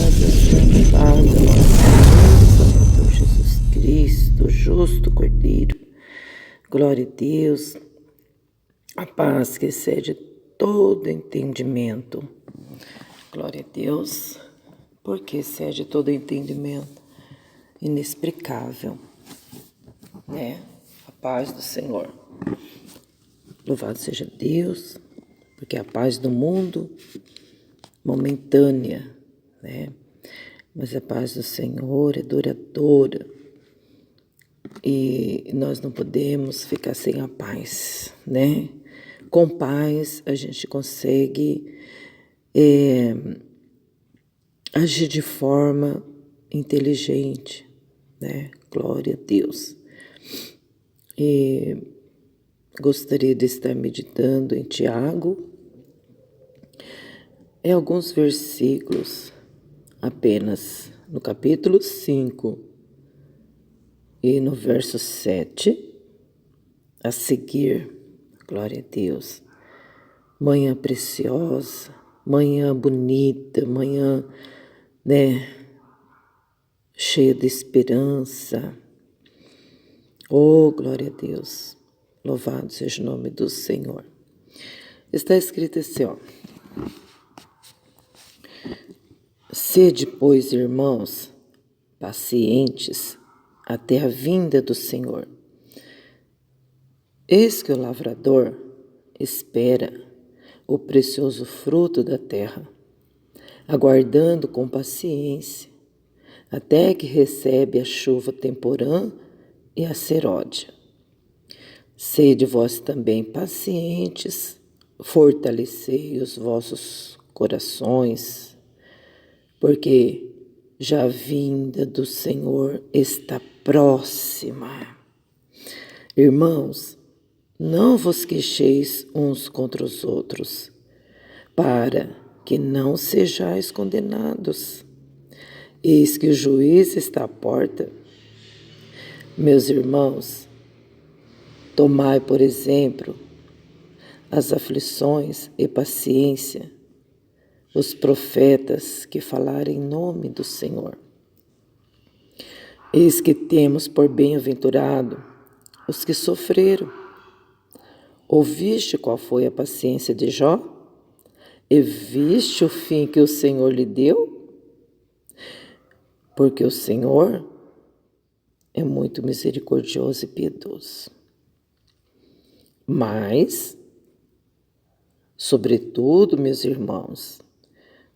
paz do nosso Senhor Jesus Cristo, justo Cordeiro. Glória a Deus, a paz que excede todo entendimento. Glória a Deus, porque excede todo entendimento, inexplicável, né? A paz do Senhor. Louvado seja Deus, porque a paz do mundo momentânea, né? Mas a paz do Senhor é duradoura e nós não podemos ficar sem a paz, né? Com paz a gente consegue agir de forma inteligente, né? Glória a Deus. E gostaria de estar meditando em Tiago, alguns versículos apenas no capítulo 5 e no verso 7 a seguir. Glória a Deus. Manhã preciosa, manhã bonita, manhã, né, cheia de esperança. Oh, glória a Deus. Louvado seja o nome do Senhor. Está escrito assim, ó. Sede, pois, irmãos, pacientes até a vinda do Senhor. Eis que o lavrador espera o precioso fruto da terra, aguardando com paciência, até que recebe a chuva temporã e a seródia. Sede vós também pacientes, fortalecei os vossos corações, porque já a vinda do Senhor está próxima. Irmãos, não vos queixeis uns contra os outros, para que não sejais condenados. Eis que o juiz está à porta. Meus irmãos, tomai, por exemplo, as aflições e paciência, os profetas que falarem em nome do Senhor. Eis que temos por bem-aventurado os que sofreram. Ouviste qual foi a paciência de Jó? E viste o fim que o Senhor lhe deu? Porque o Senhor é muito misericordioso e piedoso. Mas, sobretudo, meus irmãos,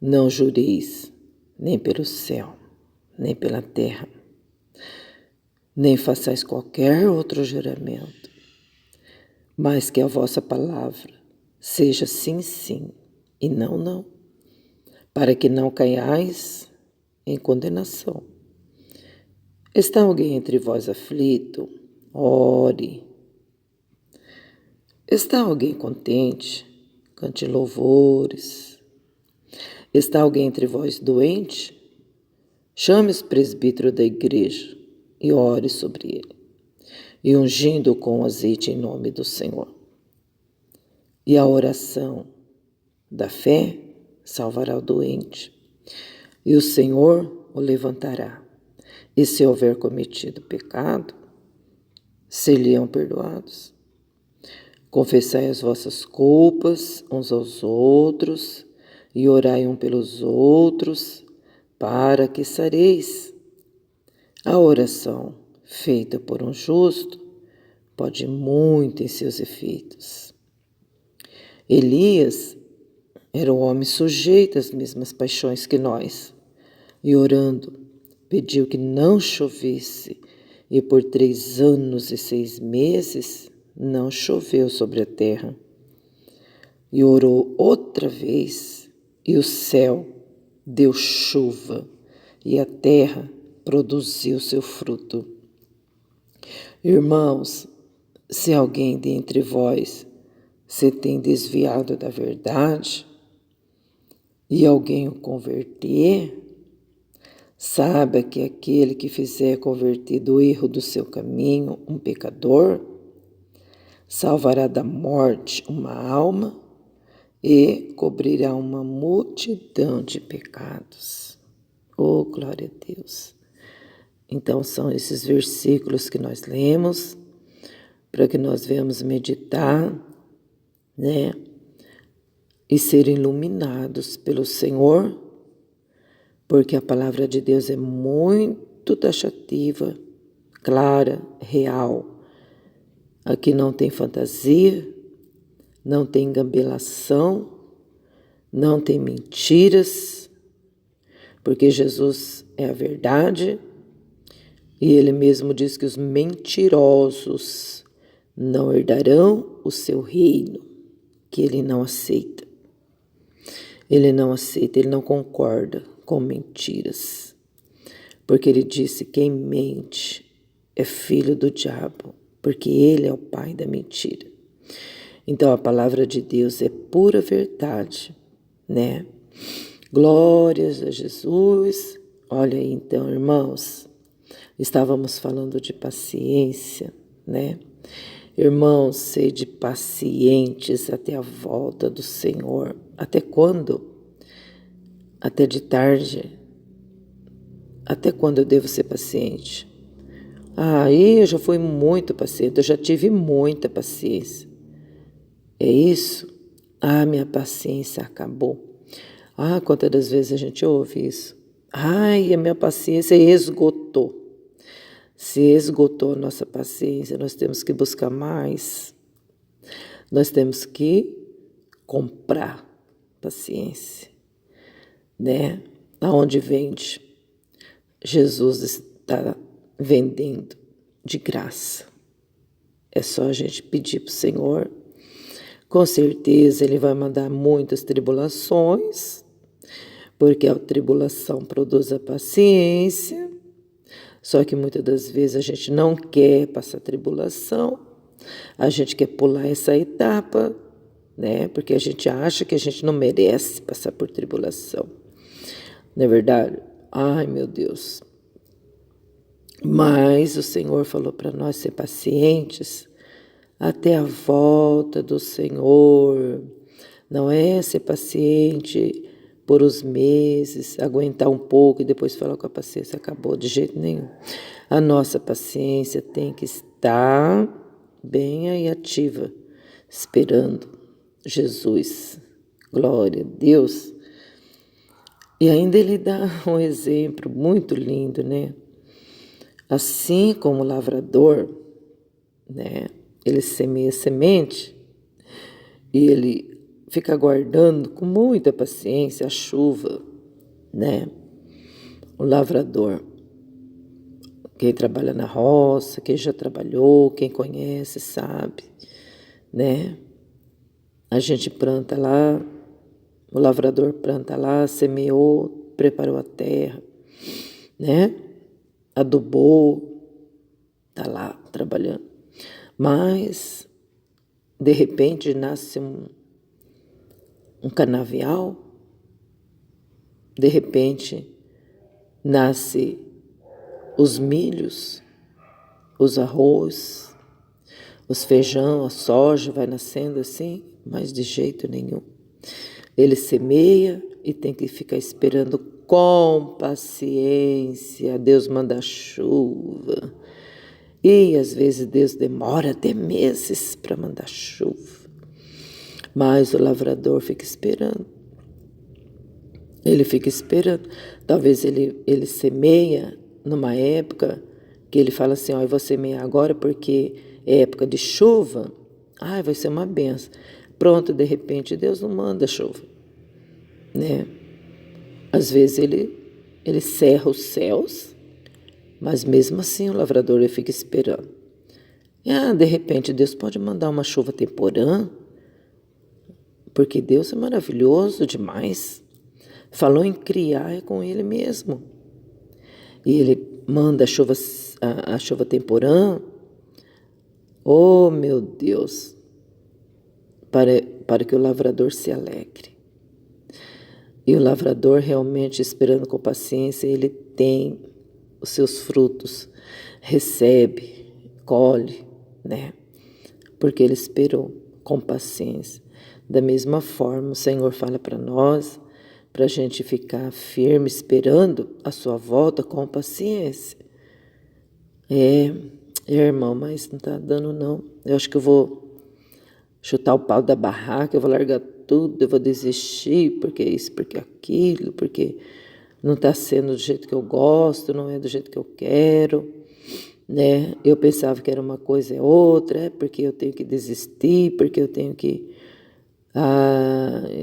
não jureis nem pelo céu, nem pela terra, nem façais qualquer outro juramento, mas que a vossa palavra seja sim, sim, e não, não, para que não caiais em condenação. Está alguém entre vós aflito? Ore. Está alguém contente? Cante louvores. Está alguém entre vós doente? Chame os presbíteros da igreja e ore sobre ele, e ungindo com azeite em nome do Senhor. E a oração da fé salvará o doente, e o Senhor o levantará. E se houver cometido pecado, ser-lhe-ão perdoados. Confessai as vossas culpas uns aos outros, e orai um pelos outros, para que sareis. A oração feita por um justo pode muito em seus efeitos. Elias era um homem sujeito às mesmas paixões que nós, e orando, pediu que não chovesse, e por 3 anos e 6 meses não choveu sobre a terra. E orou outra vez, e o céu deu chuva, e a terra produziu seu fruto. Irmãos, se alguém dentre vós se tem desviado da verdade, e alguém o converter, saiba que aquele que fizer converter do erro do seu caminho um pecador, salvará da morte uma alma e cobrirá uma multidão de pecados. Oh, glória a Deus. Então, são esses versículos que nós lemos para que nós venhamos meditar, né? E ser iluminados pelo Senhor, porque a palavra de Deus é muito taxativa, clara, real. Aqui não tem fantasia, não tem engabelação, não tem mentiras, porque Jesus é a verdade e Ele mesmo diz que os mentirosos não herdarão o seu reino, que Ele não aceita. Ele não aceita, Ele não concorda com mentiras, porque Ele disse: quem mente é filho do diabo, porque ele é o pai da mentira. Então a palavra de Deus é pura verdade, né? Glórias a Jesus. Olha aí então, irmãos, estávamos falando de paciência, né? Irmãos, sede pacientes até a volta do Senhor. Até quando? Até de tarde? Até quando eu devo ser paciente? Eu já fui muito paciente, eu já tive muita paciência. É isso? Minha paciência acabou. Quantas das vezes a gente ouve isso? A minha paciência esgotou. Se esgotou a nossa paciência, nós temos que buscar mais. Nós temos que comprar paciência, né? Aonde vende? Jesus está vendendo de graça. É só a gente pedir para o Senhor. Com certeza Ele vai mandar muitas tribulações, porque a tribulação produz a paciência. Só que muitas das vezes a gente não quer passar tribulação, a gente quer pular essa etapa, né? Porque a gente acha que a gente não merece passar por tribulação. Não é verdade? Meu Deus. Mas o Senhor falou para nós ser pacientes até a volta do Senhor. Não é ser paciente por os meses, aguentar um pouco e depois falar que a paciência acabou, de jeito nenhum. A nossa paciência tem que estar bem aí ativa, esperando Jesus. Glória a Deus. E ainda Ele dá um exemplo muito lindo, né? Assim como o lavrador, né? Ele semeia semente e ele fica aguardando com muita paciência a chuva, né? O lavrador, quem trabalha na roça, quem já trabalhou, quem conhece, sabe, né? A gente planta lá, o lavrador planta lá, semeou, preparou a terra, né? Adubou, tá lá trabalhando. Mas, de repente, nasce um canavial, de repente, nasce os milhos, os arroz, os feijão, a soja, vai nascendo assim, mas de jeito nenhum. Ele semeia e tem que ficar esperando com paciência. Deus manda chuva. E às vezes Deus demora até meses para mandar chuva. Mas o lavrador fica esperando. Ele fica esperando. Talvez ele semeia numa época que ele fala assim, eu vou semear agora porque é época de chuva. Vai ser uma benção. Pronto, de repente Deus não manda chuva, né? Às vezes ele cerra os céus, mas mesmo assim o lavrador ele fica esperando. De repente Deus pode mandar uma chuva temporã, porque Deus é maravilhoso demais. Falou em criar é com Ele mesmo. E Ele manda a chuva temporã. Oh, meu Deus! Para que o lavrador se alegre. E o lavrador realmente esperando com paciência, ele tem os seus frutos, recebe, colhe, né? Porque ele esperou com paciência. Da mesma forma, o Senhor fala para nós para a gente ficar firme esperando a sua volta com paciência. Irmão, mas não está dando não. Eu acho que eu vou chutar o pau da barraca, eu vou largar tudo, eu vou desistir, porque isso, porque aquilo, porque não está sendo do jeito que eu gosto, não é do jeito que eu quero, né? Eu pensava que era uma coisa e outra, porque eu tenho que desistir, porque eu tenho que...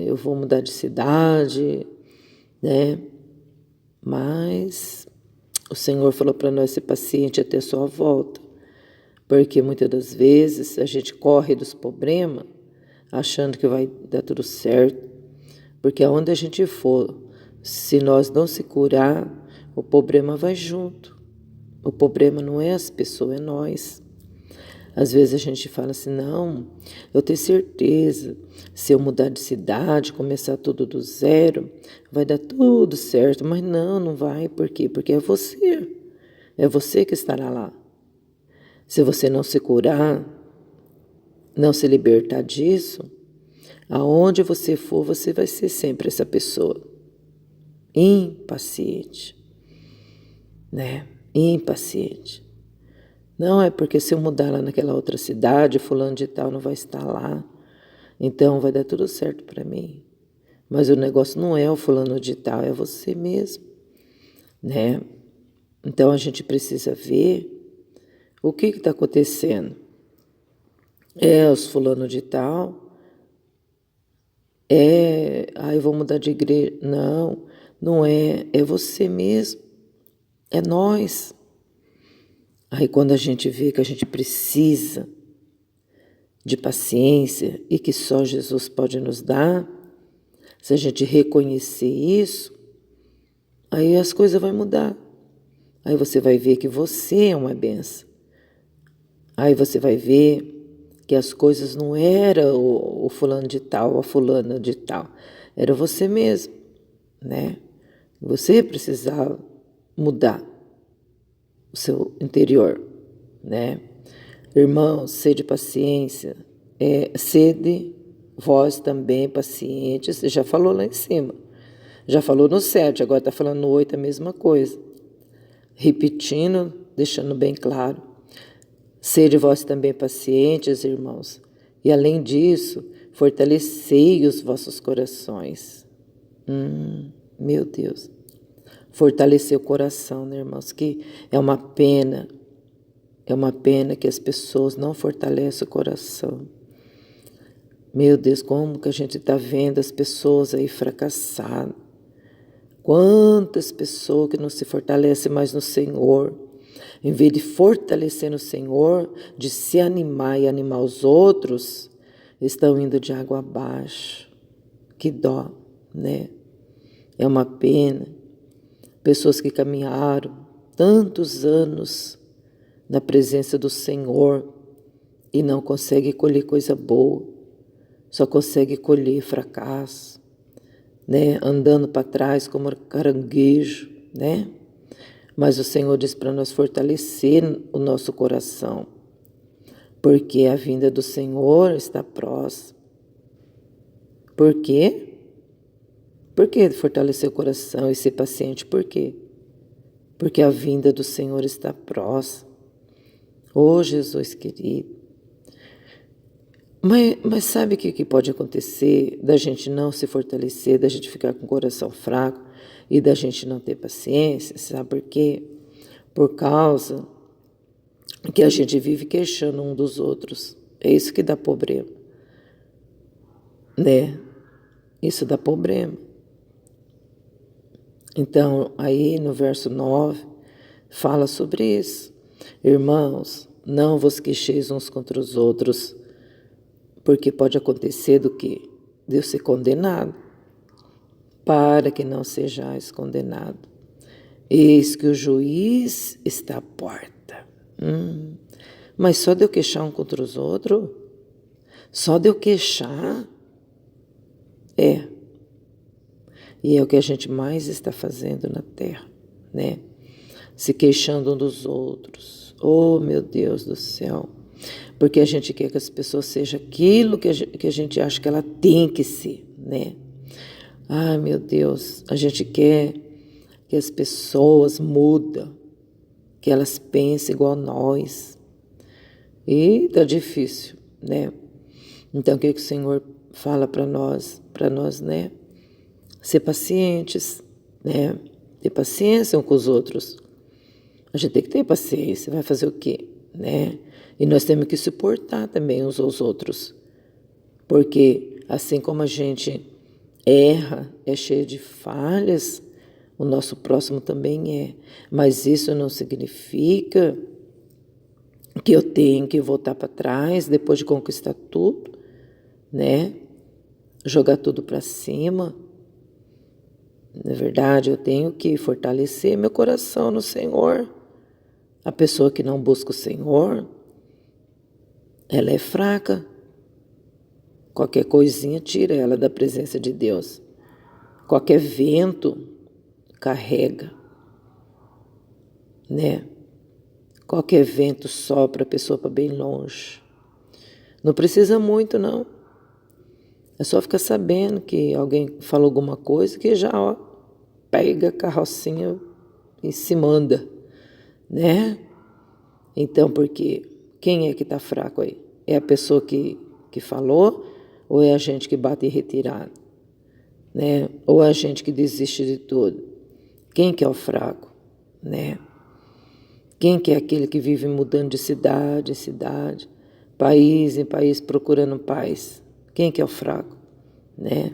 eu vou mudar de cidade, né? Mas o Senhor falou para nós ser paciente até a sua volta, porque muitas das vezes a gente corre dos problemas achando que vai dar tudo certo, porque aonde a gente for, se nós não se curar, o problema vai junto. O problema não é as pessoas, é nós. Às vezes a gente fala assim, não, eu tenho certeza, se eu mudar de cidade, começar tudo do zero, vai dar tudo certo. Mas não vai. Por quê? Porque é você que estará lá. Se você não se curar, não se libertar disso, aonde você for, você vai ser sempre essa pessoa impaciente, né? Impaciente. Não é porque se eu mudar lá naquela outra cidade, fulano de tal não vai estar lá, então vai dar tudo certo para mim. Mas o negócio não é o fulano de tal, é você mesmo, né? Então a gente precisa ver o que está acontecendo. Os fulano de tal, eu vou mudar de igreja. Não, não é você mesmo, é nós. Aí quando a gente vê que a gente precisa de paciência e que só Jesus pode nos dar, se a gente reconhecer isso, aí as coisas vão mudar. Aí você vai ver que você é uma benção. Aí você vai ver que as coisas não eram o fulano de tal, a fulana de tal. Era você mesmo, né? Você precisava mudar o seu interior, né? Irmãos, sede paciência, sede vós também pacientes. Já falou lá em cima, já falou no 7, agora está falando no 8 a mesma coisa. Repetindo, deixando bem claro. Sede vós também pacientes, irmãos, e além disso, fortalecei os vossos corações. Meu Deus. Fortalecer o coração, né, irmãos? Que é uma pena que as pessoas não fortalecem o coração. Meu Deus, como que a gente está vendo as pessoas aí fracassadas. Quantas pessoas que não se fortalecem mais no Senhor. Em vez de fortalecer no Senhor, de se animar e animar os outros, estão indo de água abaixo. Que dó, né? É uma pena. Pessoas que caminharam tantos anos na presença do Senhor e não conseguem colher coisa boa, só conseguem colher fracasso, né? Andando para trás como caranguejo, né? Mas o Senhor diz para nós fortalecer o nosso coração, porque a vinda do Senhor está próxima. Por quê? Por que fortalecer o coração e ser paciente? Por quê? Porque a vinda do Senhor está próxima. Ô Jesus querido. Mas sabe o que pode acontecer da gente não se fortalecer, da gente ficar com o coração fraco e da gente não ter paciência? Sabe por quê? Por causa que a gente vive queixando um dos outros. É isso que dá problema, né? Isso dá problema. Então, aí no verso 9, fala sobre isso. Irmãos, não vos queixeis uns contra os outros, porque pode acontecer do que? Deus ser condenado, para que não sejais condenado. Eis que o juiz está à porta. Mas só de eu queixar um contra os outros? Só de eu queixar? E é o que a gente mais está fazendo na terra, né? Se queixando um dos outros. Oh, meu Deus do céu. Porque a gente quer que as pessoas sejam aquilo que a gente acha que ela tem que ser, né? Ai, meu Deus, a gente quer que as pessoas mudem, que elas pensem igual a nós. E tá difícil, né? Então, o que o Senhor fala para nós? Para nós, né? Ser pacientes, né? Ter paciência uns com os outros. A gente tem que ter paciência, vai fazer o quê, né? E nós temos que suportar também uns aos outros. Porque assim como a gente erra, é cheio de falhas, o nosso próximo também é. Mas isso não significa que eu tenho que voltar para trás depois de conquistar tudo, né? Jogar tudo para cima. Na verdade, eu tenho que fortalecer meu coração no Senhor. A pessoa que não busca o Senhor, ela é fraca. Qualquer coisinha tira ela da presença de Deus. Qualquer vento carrega, né? Qualquer vento sopra a pessoa para bem longe. Não precisa muito, não. É só ficar sabendo que alguém falou alguma coisa que já, ó, pega a carrocinha e se manda, né? Então, porque quem é que está fraco aí? É a pessoa que falou ou é a gente que bate em retirada, né? Ou é a gente que desiste de tudo? Quem que é o fraco, né? Quem que é aquele que vive mudando de cidade em cidade, país em país, procurando paz? Quem que é o fraco, né?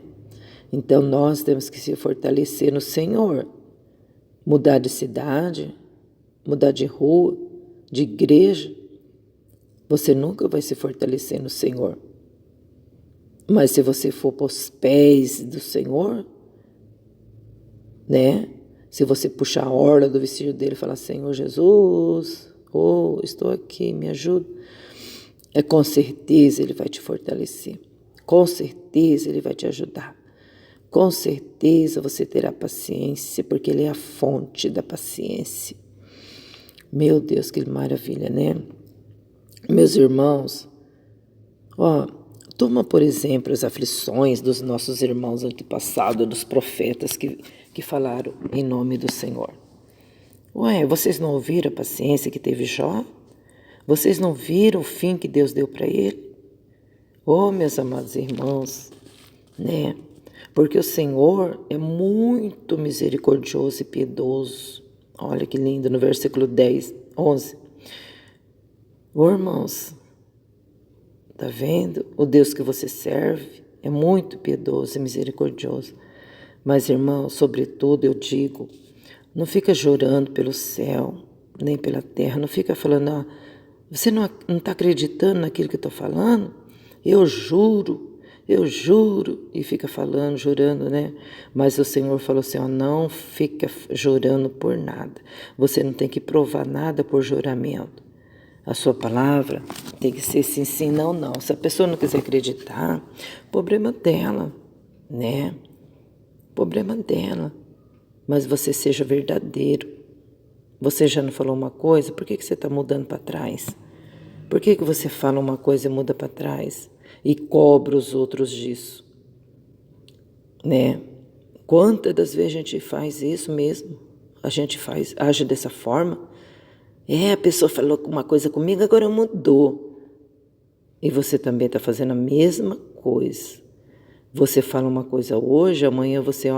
Então, nós temos que se fortalecer no Senhor. Mudar de cidade, mudar de rua, de igreja. Você nunca vai se fortalecer no Senhor. Mas se você for para os pés do Senhor, né? Se você puxar a orla do vestido dele e falar, Senhor Jesus, oh, estou aqui, me ajuda. Com certeza ele vai te fortalecer. Com certeza ele vai te ajudar. Com certeza você terá paciência, porque ele é a fonte da paciência. Meu Deus, que maravilha, né? Meus irmãos, ó, toma por exemplo as aflições dos nossos irmãos antepassados, dos profetas que falaram em nome do Senhor. Ué, vocês não ouviram a paciência que teve Jó? Vocês não viram o fim que Deus deu para ele? Oh, meus amados irmãos, né? Porque o Senhor é muito misericordioso e piedoso. Olha que lindo, no versículo 10, 11. Ô, irmãos, tá vendo? O Deus que você serve é muito piedoso e misericordioso. Mas, irmão, sobretudo eu digo, não fica chorando pelo céu, nem pela terra. Não fica falando, você não está acreditando naquilo que eu estou falando? Eu juro, e fica falando, jurando, né? Mas o Senhor falou assim, não fica jurando por nada. Você não tem que provar nada por juramento. A sua palavra tem que ser sim, sim, não, não. Se a pessoa não quiser acreditar, problema dela, né? Problema dela. Mas você seja verdadeiro. Você já não falou uma coisa, por que você está mudando para trás? Por que você fala uma coisa e muda para trás? E cobra os outros disso, né? Quantas das vezes a gente faz isso mesmo? A gente age dessa forma? A pessoa falou uma coisa comigo, agora mudou. E você também está fazendo a mesma coisa. Você fala uma coisa hoje, amanhã você,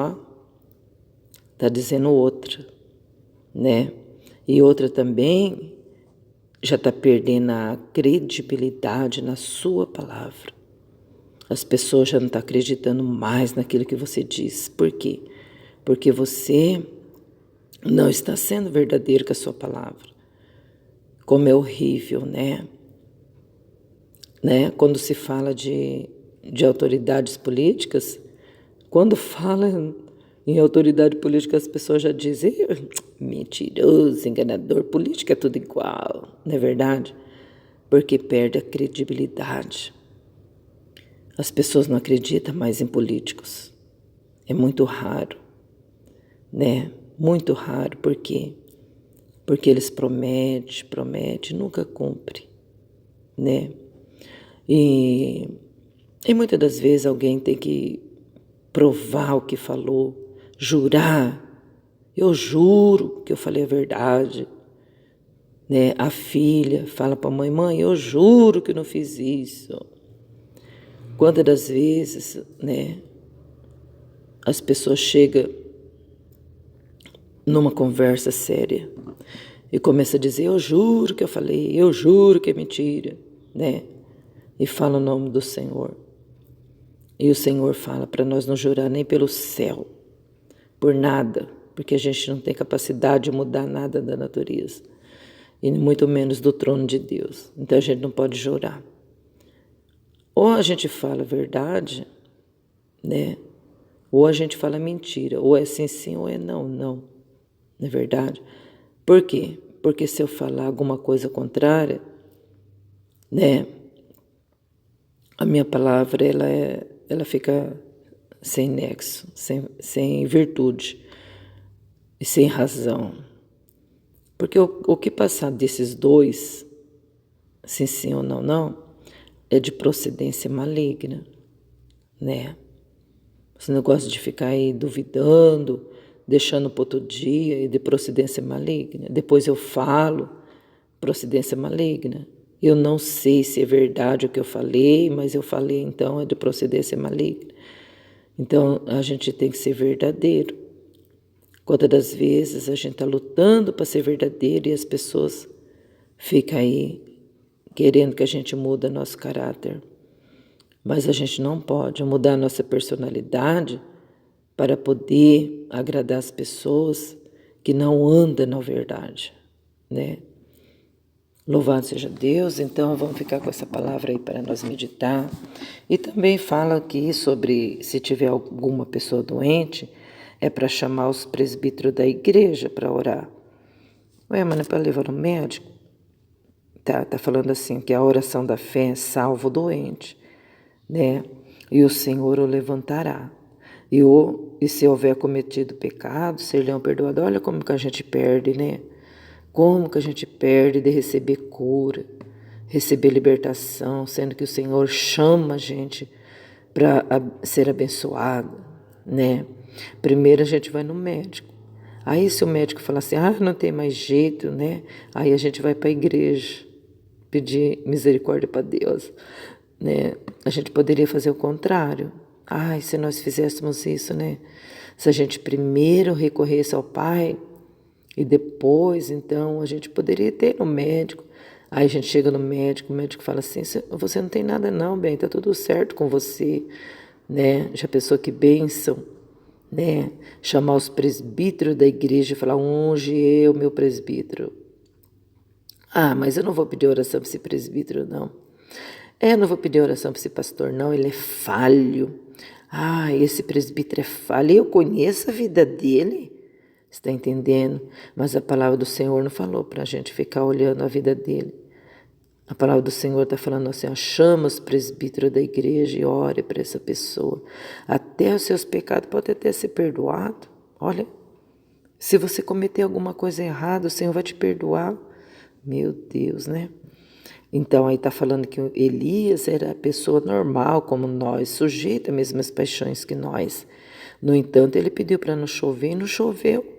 está dizendo outra, né? E outra também já está perdendo a credibilidade na sua palavra. As pessoas já não estão acreditando mais naquilo que você diz. Por quê? Porque você não está sendo verdadeiro com a sua palavra. Como é horrível, né? Quando se fala de autoridades políticas, quando fala em autoridade política, as pessoas já dizem, mentiroso, enganador, política é tudo igual, não é verdade? Porque perde a credibilidade. As pessoas não acreditam mais em políticos. É muito raro, né? Muito raro, por quê? Porque eles prometem, nunca cumprem, né? E muitas das vezes alguém tem que provar o que falou, jurar. Eu juro que eu falei a verdade. Né? A filha fala para a mãe, mãe, eu juro que não fiz isso. Quantas das vezes, né, as pessoas chegam numa conversa séria e começam a dizer, eu juro que eu falei, eu juro que é mentira, né? E fala o nome do Senhor. E o Senhor fala para nós não jurar nem pelo céu, por nada, porque a gente não tem capacidade de mudar nada da natureza, e muito menos do trono de Deus. Então a gente não pode jurar. Ou a gente fala a verdade, né? Ou a gente fala mentira, ou é sim, sim, ou é não, não. Não é verdade? Por quê? Porque se eu falar alguma coisa contrária, né? A minha palavra, ela fica sem nexo, sem virtude e sem razão. Porque o que passar desses dois, sim, sim ou não, não, é de procedência maligna, né? Esse negócio de ficar aí duvidando, deixando para outro dia e de procedência maligna. Depois eu falo, procedência maligna. Eu não sei se é verdade o que eu falei, mas eu falei, então é de procedência maligna. Então a gente tem que ser verdadeiro. Quantas das vezes a gente está lutando para ser verdadeiro e as pessoas ficam aí querendo que a gente mude nosso caráter. Mas a gente não pode mudar nossa personalidade para poder agradar as pessoas que não andam na verdade, né? Louvado seja Deus. Então vamos ficar com essa palavra aí para nós meditar. E também fala aqui sobre se tiver alguma pessoa doente, é para chamar os presbíteros da igreja para orar. Ué, mas não é para levar no médico? Tá falando assim, que a oração da fé salva o doente, né? E o Senhor o levantará. E se houver cometido pecado, ser-lhe perdoado. Olha como que a gente perde, né? Como que a gente perde de receber cura, receber libertação, sendo que o Senhor chama a gente para ser abençoado, né? Primeiro a gente vai no médico. Aí se o médico falar assim, não tem mais jeito, né? Aí a gente vai para a igreja pedir misericórdia para Deus, né? A gente poderia fazer o contrário. Se nós fizéssemos isso, né? Se a gente primeiro recorresse ao Pai e depois, então, a gente poderia ter no médico. Aí a gente chega no médico, o médico fala assim, você não tem nada não, bem, tá tudo certo com você, né? Já pensou que bênção, né? Chamar os presbíteros da igreja e falar, unge eu, meu presbítero. Mas eu não vou pedir oração para esse presbítero, não. Eu não vou pedir oração para esse pastor, não, ele é falho. Esse presbítero é falho, eu conheço a vida dele. Está entendendo? Mas a palavra do Senhor não falou para a gente ficar olhando a vida dele. A palavra do Senhor está falando assim, chama os presbíteros da igreja e ore para essa pessoa. Até os seus pecados podem até ser perdoados. Olha, se você cometer alguma coisa errada, o Senhor vai te perdoar. Meu Deus, né? Então aí está falando que Elias era a pessoa normal como nós, sujeita às mesmas paixões que nós. No entanto, ele pediu para não chover e não choveu.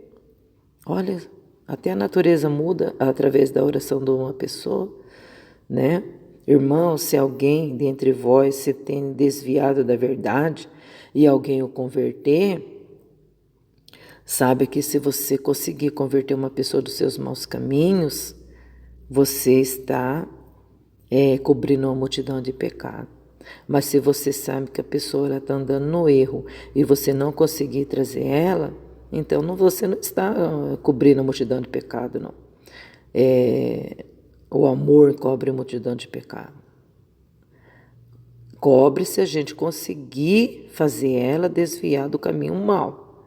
Olha, até a natureza muda através da oração de uma pessoa, né? Irmão, se alguém dentre vós se tem desviado da verdade e alguém o converter, sabe que se você conseguir converter uma pessoa dos seus maus caminhos, você está cobrindo uma multidão de pecado. Mas se você sabe que a pessoa está andando no erro e você não conseguir trazer ela, então você não está cobrindo a multidão de pecado, não. O amor cobre a multidão de pecado. Cobre se a gente conseguir fazer ela desviar do caminho mal.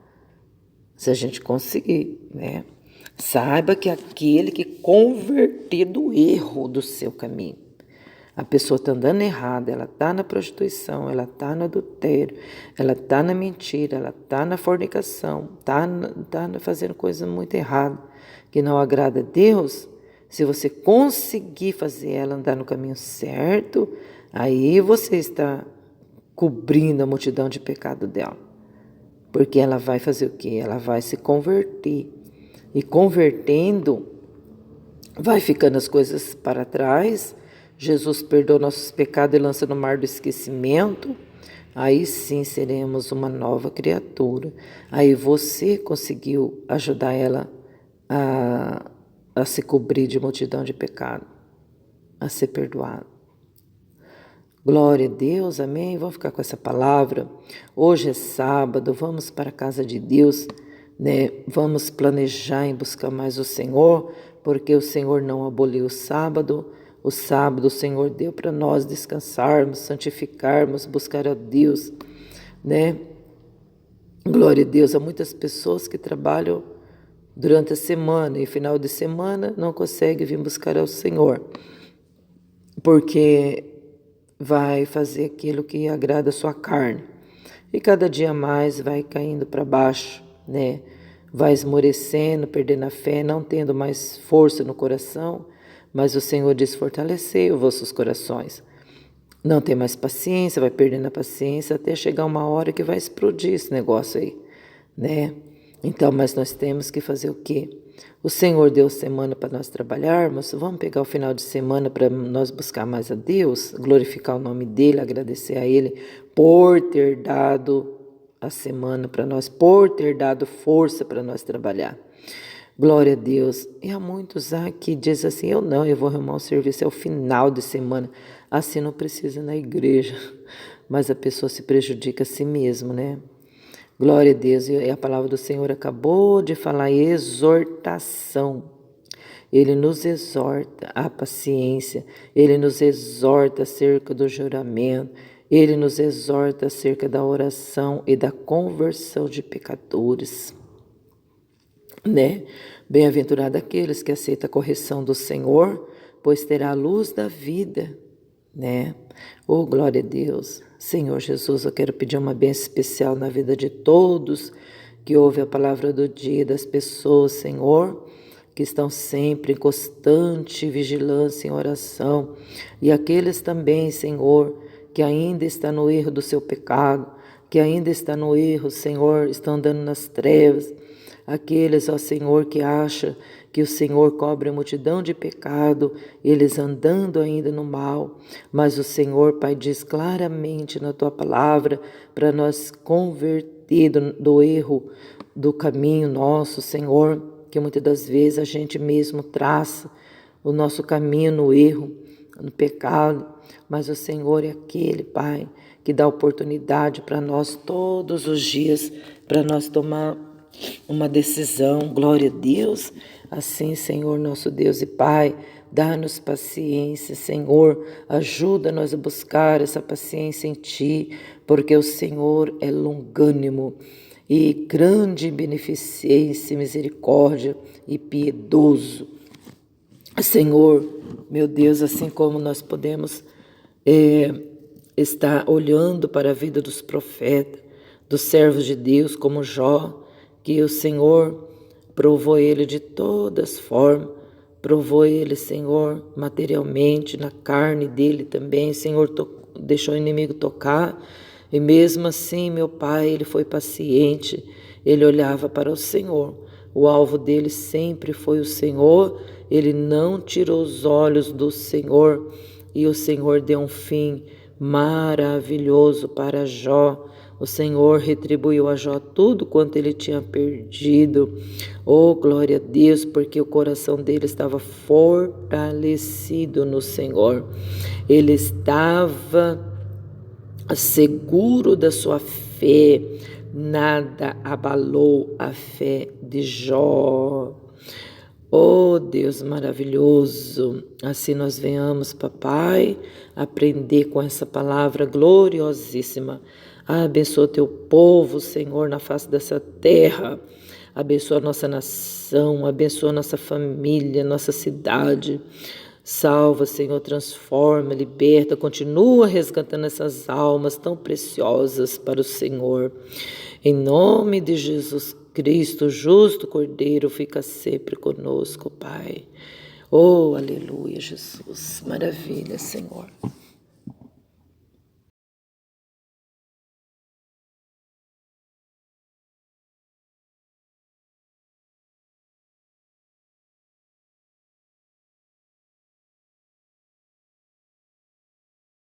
Se a gente conseguir, né? Saiba que aquele que converter do erro do seu caminho, a pessoa está andando errada, ela está na prostituição, ela está no adultério, ela está na mentira, ela está na fornicação, está fazendo coisa muito errada, que não agrada a Deus. Se você conseguir fazer ela andar no caminho certo, aí você está cobrindo a multidão de pecado dela. porque ela vai fazer o quê? Ela vai se converter. E convertendo, vai ficando as coisas para trás. Jesus perdoa nossos pecados e lança no mar do esquecimento. Aí sim seremos uma nova criatura. Aí você conseguiu ajudar ela a se cobrir de multidão de pecado, a ser perdoado. Glória a Deus, amém? Vamos ficar com essa palavra. Hoje é sábado, vamos para a casa de Deus, né? Vamos planejar em buscar mais o Senhor, porque o Senhor não aboliu o sábado. O sábado o Senhor deu para nós descansarmos, santificarmos, buscar a Deus, né? Glória a Deus. Há muitas pessoas que trabalham durante a semana e final de semana não conseguem vir buscar ao Senhor, porque vai fazer aquilo que agrada a sua carne. E cada dia mais vai caindo para baixo, né? Vai esmorecendo, perdendo a fé, não tendo mais força no coração. Mas o Senhor diz: fortalecei os vossos corações. Não tem mais paciência, vai perdendo a paciência até chegar uma hora que vai explodir esse negócio aí, né? Então, mas nós temos que fazer o quê? O Senhor deu semana para nós trabalharmos, vamos pegar o final de semana para nós buscar mais a Deus, glorificar o nome dEle, agradecer a Ele por ter dado a semana para nós, por ter dado força para nós trabalhar. Glória a Deus. E há muitos que dizem assim: eu vou arrumar um serviço, é o final de semana. Assim não precisa ir na igreja, mas a pessoa se prejudica a si mesma, né? Glória a Deus. E a palavra do Senhor acabou de falar exortação. Ele nos exorta à paciência, Ele nos exorta acerca do juramento, Ele nos exorta acerca da oração e da conversão de pecadores, né? Bem-aventurado aqueles que aceitam a correção do Senhor, pois terá a luz da vida, né? Oh, glória a Deus. Senhor Jesus, eu quero pedir uma bênção especial na vida de todos que ouvem a palavra do dia, das pessoas, Senhor, que estão sempre em constante vigilância em oração, e aqueles também, Senhor, que ainda estão no erro do seu pecado, que ainda estão no erro, Senhor, estão andando nas trevas, aqueles, ó Senhor, que acham que o Senhor cobre a multidão de pecado, eles andando ainda no mal, mas o Senhor, Pai, diz claramente na Tua palavra para nós converter do erro, do caminho nosso, Senhor, que muitas das vezes a gente mesmo traça o nosso caminho no erro, no pecado, mas o Senhor é aquele, Pai, que dá oportunidade para nós todos os dias, para nós tomar uma decisão. Glória a Deus. Assim, Senhor, nosso Deus e Pai, dá-nos paciência, Senhor, ajuda-nos a buscar essa paciência em Ti, porque o Senhor é longânimo e grande em beneficência, misericórdia e piedoso. Senhor, meu Deus, assim como nós podemos estar olhando para a vida dos profetas, dos servos de Deus, como Jó, que o Senhor provou ele de todas formas, provou ele, Senhor, materialmente, na carne dele também, Senhor, deixou o inimigo tocar, e mesmo assim, meu Pai, ele foi paciente, ele olhava para o Senhor, o alvo dele sempre foi o Senhor, ele não tirou os olhos do Senhor, e o Senhor deu um fim maravilhoso para Jó. O Senhor retribuiu a Jó tudo quanto ele tinha perdido. Oh, glória a Deus, porque o coração dele estava fortalecido no Senhor. Ele estava seguro da sua fé. Nada abalou a fé de Jó. Oh, Deus maravilhoso, assim nós venhamos, papai, aprender com essa palavra gloriosíssima. Abençoa teu povo, Senhor, na face dessa terra. Abençoa a nossa nação, abençoa a nossa família, nossa cidade. Salva, Senhor, transforma, liberta, continua resgatando essas almas tão preciosas para o Senhor. Em nome de Jesus Cristo, justo Cordeiro, fica sempre conosco, Pai. Oh, aleluia, Jesus. Maravilha, Senhor.